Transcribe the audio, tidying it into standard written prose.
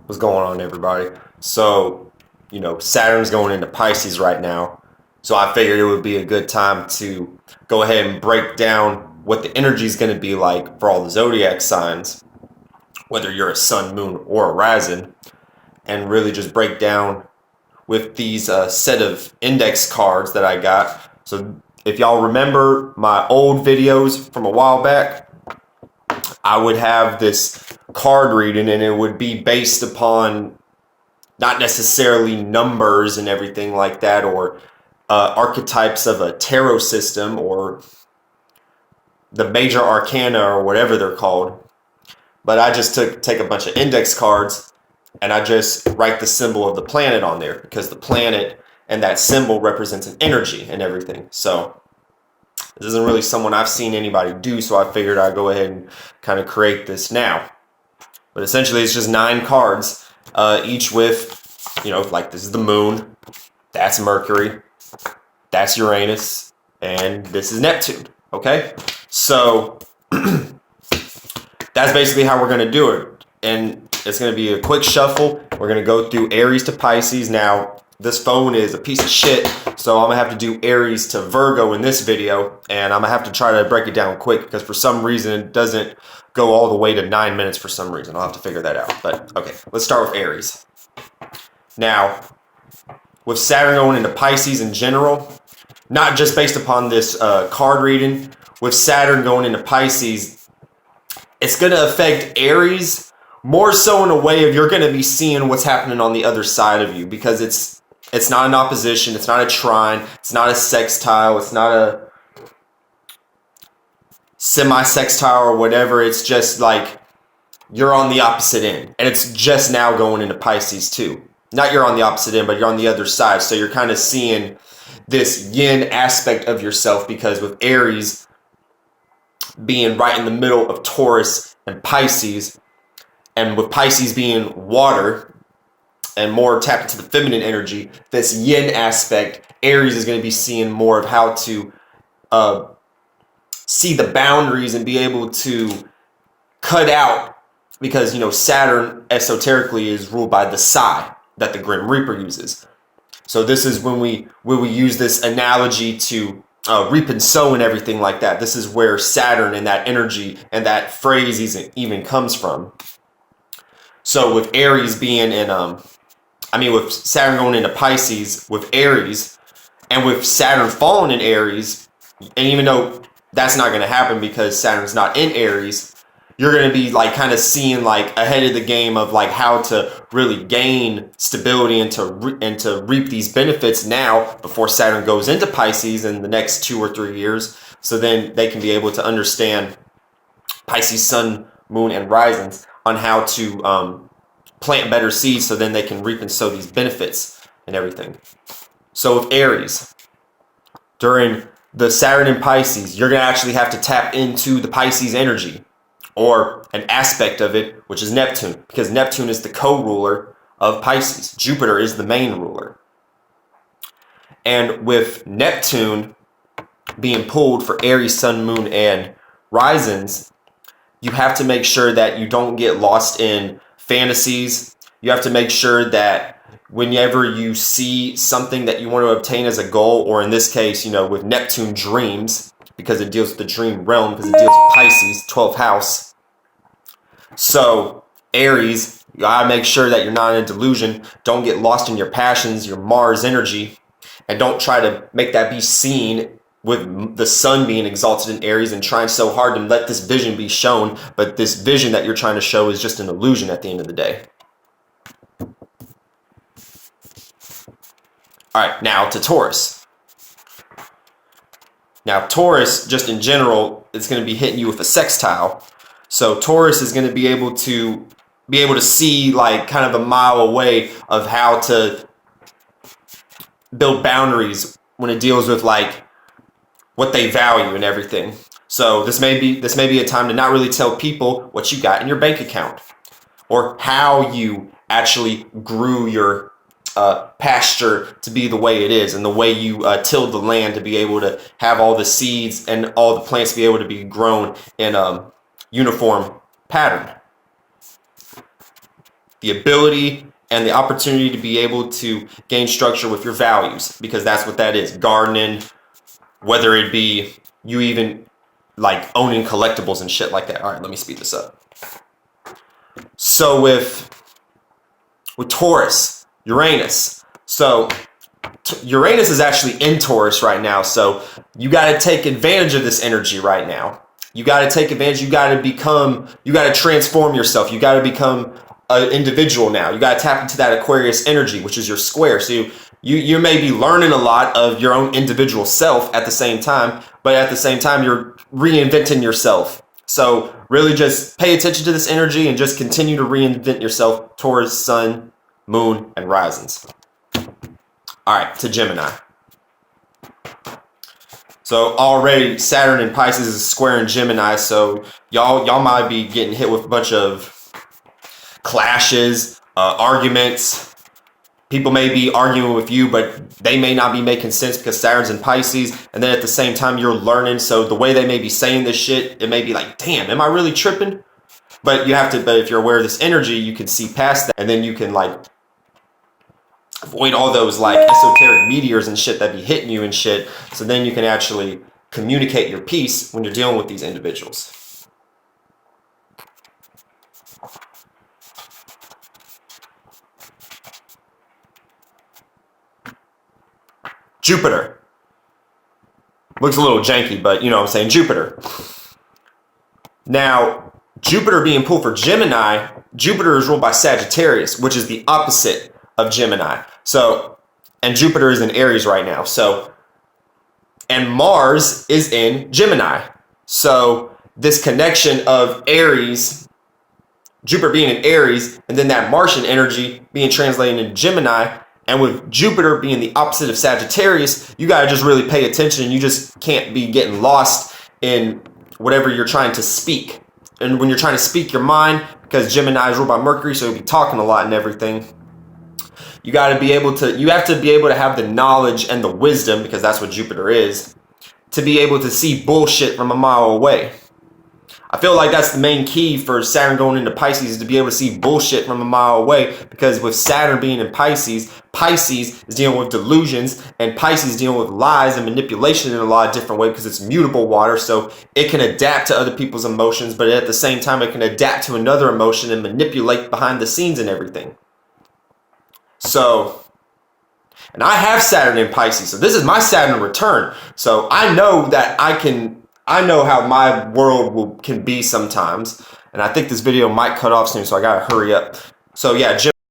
What's going on, everybody? So, Saturn's going into Pisces right now. So I figured it would be a good time to go ahead and break down what the energy is going to be like for all the zodiac signs, whether you're a sun, moon, or a rising, and really just break down with these set of index cards that I got. So if y'all remember my old videos from a while back, I would have this card reading and it would be based upon not necessarily numbers and everything like that, or archetypes of a tarot system or the major arcana or whatever they're called. But I just take a bunch of index cards and I just write the symbol of the planet on there, because the planet and that symbol represents an energy and everything. So this isn't really someone I've seen anybody do, so I figured I'd go ahead and kind of create this now. But essentially it's just 9 cards, each with, like this is the moon, that's Mercury, that's Uranus, and this is Neptune, okay? So that's basically how we're going to do it. And it's going to be a quick shuffle. We're going to go through Aries to Pisces. Now, this phone is a piece of shit, so I'm going to have to do Aries to Virgo in this video, and I'm going to have to try to break it down quick, because for some reason it doesn't go all the way to 9 minutes for some reason. I'll have to figure that out. But, okay, let's start with Aries. Now, with Saturn going into Pisces in general, not just based upon this card reading, with Saturn going into Pisces, it's going to affect Aries more so in a way of you're going to be seeing what's happening on the other side of you, because it's not an opposition, it's not a trine, it's not a sextile, it's not a semi-sextile or whatever. It's just like you're on the opposite end, and it's just now going into Pisces too. Not you're on the opposite end, but you're on the other side, so you're kind of seeing this yin aspect of yourself, because with Aries being right in the middle of Taurus and Pisces, and with Pisces being water and more tapped into the feminine energy, this yin aspect, Aries is going to be seeing more of how to see the boundaries and be able to cut out, because Saturn esoterically is ruled by the Psi that the Grim Reaper uses. So this is when we use this analogy to reap and sow and everything like that. This is where Saturn and that energy and that phrase even comes from. So with Aries being in, with Saturn going into Pisces with Aries, and with Saturn falling in Aries, and even though that's not going to happen because Saturn's not in Aries, you're going to be like kind of seeing like ahead of the game of like how to really gain stability and to reap these benefits now before Saturn goes into Pisces in the next 2 or 3 years. So then they can be able to understand Pisces sun, moon, and risings on how to plant better seeds, so then they can reap and sow these benefits and everything. So with Aries, during the Saturn in Pisces, you're going to actually have to tap into the Pisces energy, or an aspect of it, which is Neptune, because Neptune is the co-ruler of Pisces. Jupiter is the main ruler. And with Neptune being pulled for Aries, sun, moon, and risings, you have to make sure that you don't get lost in fantasies. You have to make sure that whenever you see something that you want to obtain as a goal, or in this case, with Neptune, dreams, because it deals with the dream realm, because it deals with Pisces, 12th house. So Aries, you gotta make sure that you're not in a delusion. Don't get lost in your passions, your Mars energy, and don't try to make that be seen with the sun being exalted in Aries and trying so hard to let this vision be shown, but this vision that you're trying to show is just an illusion at the end of the day. All right, now to Taurus. Now Taurus, just in general, it's going to be hitting you with a sextile. So Taurus is going to be able to see like kind of a mile away of how to build boundaries when it deals with like what they value and everything. So this may be a time to not really tell people what you got in your bank account, or how you actually grew your pasture to be the way it is, and the way you tilled the land to be able to have all the seeds and all the plants be able to be grown in uniform pattern. the ability and the opportunity to be able to gain structure with your values, because that's what that is. Gardening, whether it be you even like owning collectibles and shit like that. All right, let me speed this up. So with Taurus, Uranus. So Uranus is actually in Taurus right now. So you got to take advantage of this energy right now. You got to take advantage. You got to transform yourself. You got to become an individual now. You got to tap into that Aquarius energy, which is your square. So you may be learning a lot of your own individual self at the same time, but at the same time, you're reinventing yourself. So really just pay attention to this energy and just continue to reinvent yourself towards sun, moon, and risings. All right, to Gemini. So already Saturn in Pisces is squaring Gemini, so y'all might be getting hit with a bunch of clashes, arguments. People may be arguing with you, but they may not be making sense because Saturn's in Pisces, and then at the same time you're learning, so the way they may be saying this shit, it may be like, damn, am I really tripping? But if you're aware of this energy, you can see past that, and then you can like avoid all those like esoteric meteors and shit that be hitting you and shit. So then you can actually communicate your peace when you're dealing with these individuals. Jupiter. Looks a little janky, but you know what I'm saying, Jupiter. Now, Jupiter being pulled for Gemini, Jupiter is ruled by Sagittarius, which is the opposite of Gemini. So, and Jupiter is in Aries right now. So, and Mars is in Gemini. So, this connection of Aries, Jupiter being in Aries, and then that Martian energy being translated into Gemini, and with Jupiter being the opposite of Sagittarius, you got to just really pay attention. You just can't be getting lost in whatever you're trying to speak. And when you're trying to speak your mind, because Gemini is ruled by Mercury, so you'll be talking a lot and everything. You have to be able to have the knowledge and the wisdom, because that's what Jupiter is, to be able to see bullshit from a mile away. I feel like that's the main key for Saturn going into Pisces, is to be able to see bullshit from a mile away, because with Saturn being in Pisces, Pisces is dealing with delusions, and Pisces is dealing with lies and manipulation in a lot of different ways, because it's mutable water, so it can adapt to other people's emotions, but at the same time it can adapt to another emotion and manipulate behind the scenes and everything. So, and I have Saturn in Pisces, so this is my Saturn return, so I know that I know how my world can be sometimes, and I think this video might cut off soon, so I gotta hurry up. So yeah,